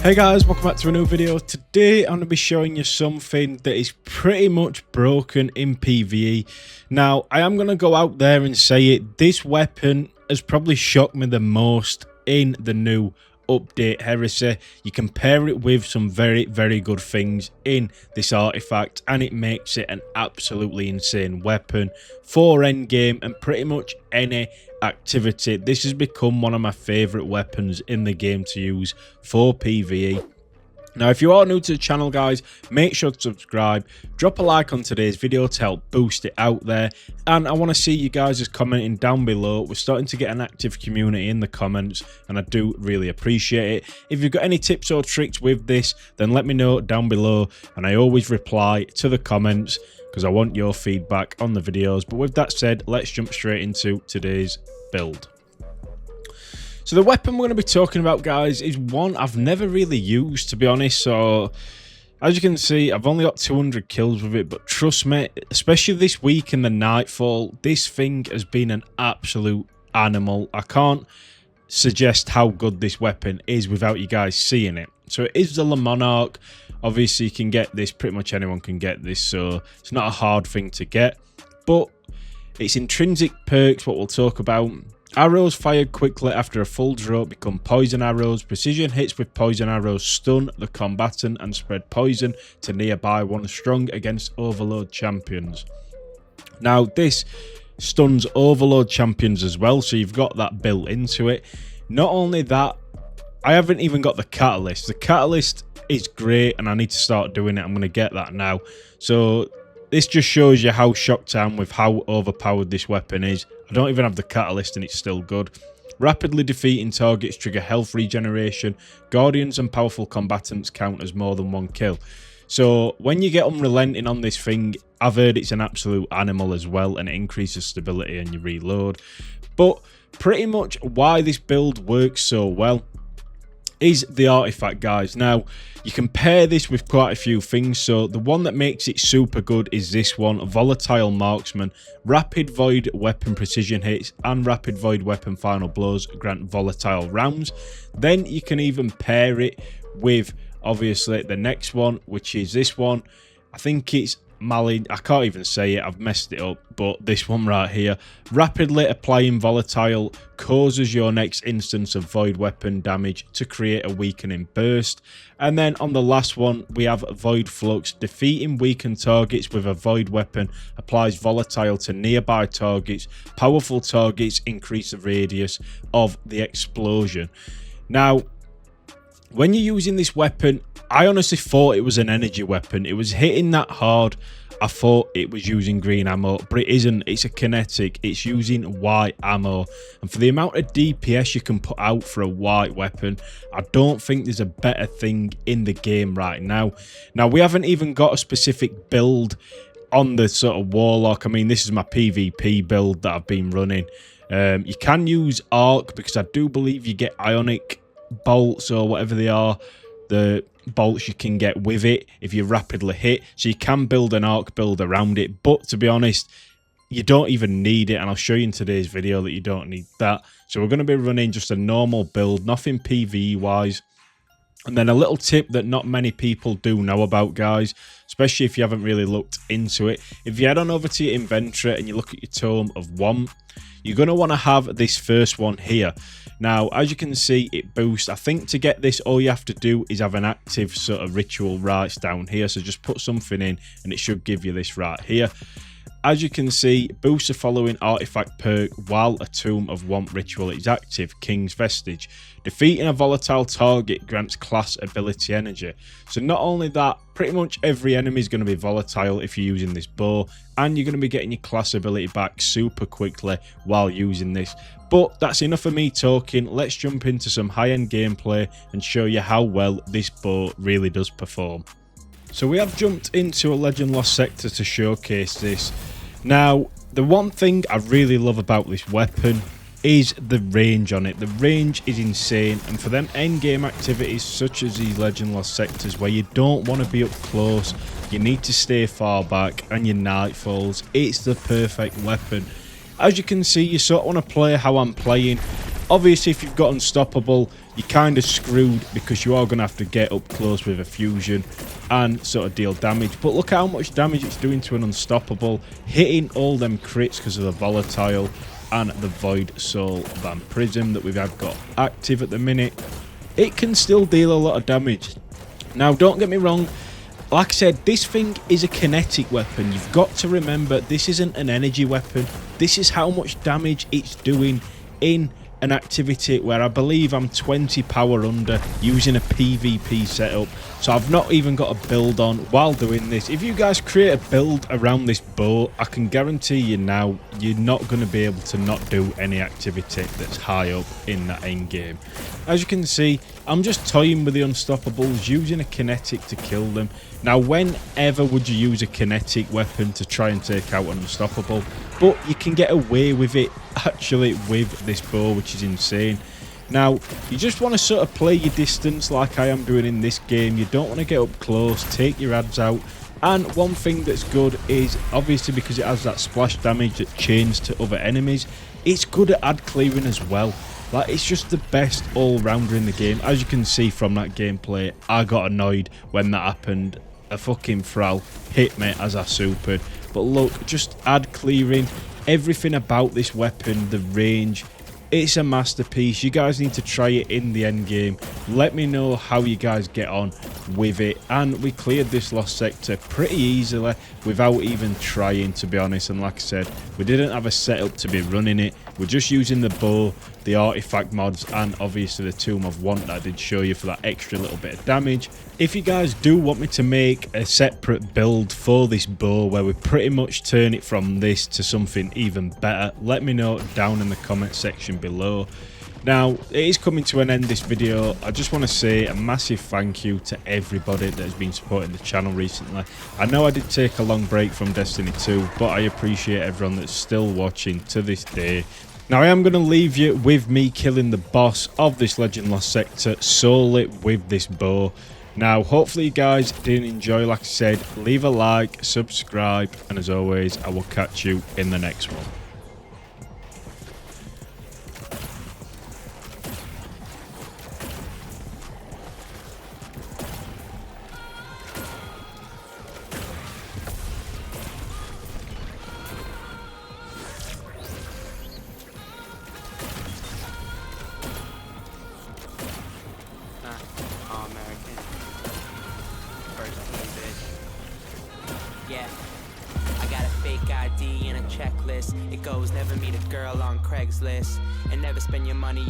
Hey guys, welcome back to a new video. Today I'm going to be showing you something that is pretty much broken in PvE. Now, I am going to go out there and say it, this weapon has probably shocked me the most in the new update Heresy. You compare it with some very good things in this artifact and it makes it an absolutely insane weapon for endgame and pretty much any activity. This has become one of my favourite weapons in the game to use for PvE. Now, if you are new to the channel, guys, make sure to subscribe, drop a like on today's video to help boost it out there, and I want to see you guys just commenting down below. We're starting to get an active community in the comments, and I do really appreciate it. If you've got any tips or tricks with this, then let me know down below, and I always reply to the comments because I want your feedback on the videos. But with that said, let's jump straight into today's build. So the weapon we're going to be talking about, guys, is one I've never really used, to be honest. So as you can see, I've only got 200 kills with it, but trust me, especially this week in the Nightfall, this thing has been an absolute animal. I can't suggest how good this weapon is without you guys seeing it. So it is the Le Monarch. Obviously, you can get this, pretty much anyone can get this, so it's not a hard thing to get. But its intrinsic perks, what we'll talk about. Arrows fired quickly after a full draw become poison arrows. Precision hits with poison arrows stun the combatant and spread poison to nearby one strong against overload champions. Now, this stuns overload champions as well, so you've got that built into it. Not only that, I haven't even got the catalyst. The catalyst is great and I need to start doing it. I'm going to get that now. So this just shows you how shocked I am with how overpowered this weapon is. I don't even have the catalyst and it's still good. Rapidly defeating targets trigger health regeneration. Guardians and powerful combatants count as more than one kill. So when you get unrelenting on this thing, I've heard it's an absolute animal as well, and it increases stability and you reload. But pretty much why this build works so well is the artifact, guys. Now, you can pair this with quite a few things. So the one that makes it super good is this one, Volatile Marksman. Rapid Void Weapon Precision Hits and Rapid Void Weapon Final Blows grant volatile rounds. Then you can even pair it with, obviously, the next one, which is this one. I think it's Malin, I can't even say it, I've messed it up, but this one right here. Rapidly applying volatile causes your next instance of void weapon damage to create a weakening burst. And then on the last one we have Void Flux. Defeating weakened targets with a void weapon applies volatile to nearby targets. Powerful targets increase the radius of the explosion. Now, when you're using this weapon, I honestly thought it was an energy weapon. It was hitting that hard. I thought it was using green ammo, but it isn't. It's a kinetic. It's using white ammo. And for the amount of DPS you can put out for a white weapon, I don't think there's a better thing in the game right now. Now, we haven't even got a specific build on the sort of Warlock. I mean, this is my PvP build that I've been running. You can use Arc because I do believe you get Ionic bolts or whatever they are, the bolts you can get with it if you rapidly hit, so you can build an arc build around it. But to be honest, you don't even need it, and I'll show you in today's video that you don't need that. So we're going to be running just a normal build, nothing PvE wise. And then a little tip that not many people do know about, guys, especially if you haven't really looked into it. If you head on over to your inventory and you look at your Tome of Want, you're going to want to have this first one here. Now, as you can see, it boosts. I think to get this, all you have to do is have an active sort of ritual rites down here. So just put something in and it should give you this right here. As you can see, boosts the following artifact perk while a Tomb of Want ritual is active. King's Vestige. Defeating a volatile target grants class ability energy. So not only that, pretty much every enemy is going to be volatile if you're using this bow, and you're going to be getting your class ability back super quickly while using this. But that's enough of me talking. Let's jump into some high-end gameplay and show you how well this bow really does perform. So we have jumped into a Legend Lost sector to showcase this. Now, the one thing I really love about this weapon is the range on it. The range is insane, and for them endgame activities such as these Legend Lost sectors where you don't want to be up close, you need to stay far back, and your Nightfalls, it's the perfect weapon. As you can see, you sort of want to play how I'm playing. Obviously, if you've got Unstoppable, you're kind of screwed because you are going to have to get up close with a fusion and sort of deal damage. But look at how much damage it's doing to an Unstoppable, hitting all them crits because of the Volatile and the Void Soul Van Prism that we've got active at the minute. It can still deal a lot of damage. Now, don't get me wrong. Like I said, this thing is a kinetic weapon. You've got to remember, this isn't an energy weapon. This is how much damage it's doing in an activity where I believe I'm 20 power under using a PvP setup. So I've not even got a build on while doing this. If you guys create a build around this bow, I can guarantee you now, you're not going to be able to not do any activity that's high up in that end game. As you can see, I'm just toying with the Unstoppables, using a kinetic to kill them. Now, whenever would you use a kinetic weapon to try and take out an Unstoppable? But you can get away with it, actually, with this bow, which is insane. Now, you just want to sort of play your distance like I am doing in this game. You don't want to get up close, take your ads out. And one thing that's good is, obviously because it has that splash damage that chains to other enemies, it's good at ad clearing as well. Like, it's just the best all-rounder in the game. As you can see from that gameplay, I got annoyed when that happened. A fucking Thrall hit me as I supered. But look, just ad clearing, everything about this weapon, the range, it's a masterpiece. You guys need to try it in the end game. Let me know how you guys get on with it. And we cleared this lost sector pretty easily without even trying, to be honest. And like I said, we didn't have a setup to be running it. We're just using the bow, the artifact mods, and obviously the Tomb of Want that I did show you for that extra little bit of damage. If you guys do want me to make a separate build for this bow where we pretty much turn it from this to something even better, let me know down in the comment section below. Now, it is coming to an end, this video. I just want to say a massive thank you to everybody that has been supporting the channel recently. I know I did take a long break from Destiny 2, but I appreciate everyone that's still watching to this day. Now, I am going to leave you with me killing the boss of this Legend Lost Sector solely with this bow. Now, hopefully you guys did enjoy. Like I said, leave a like, subscribe, and as always, I will catch you in the next one. Yeah, I got a fake ID and a checklist. It goes never meet a girl on Craigslist and never spend your money on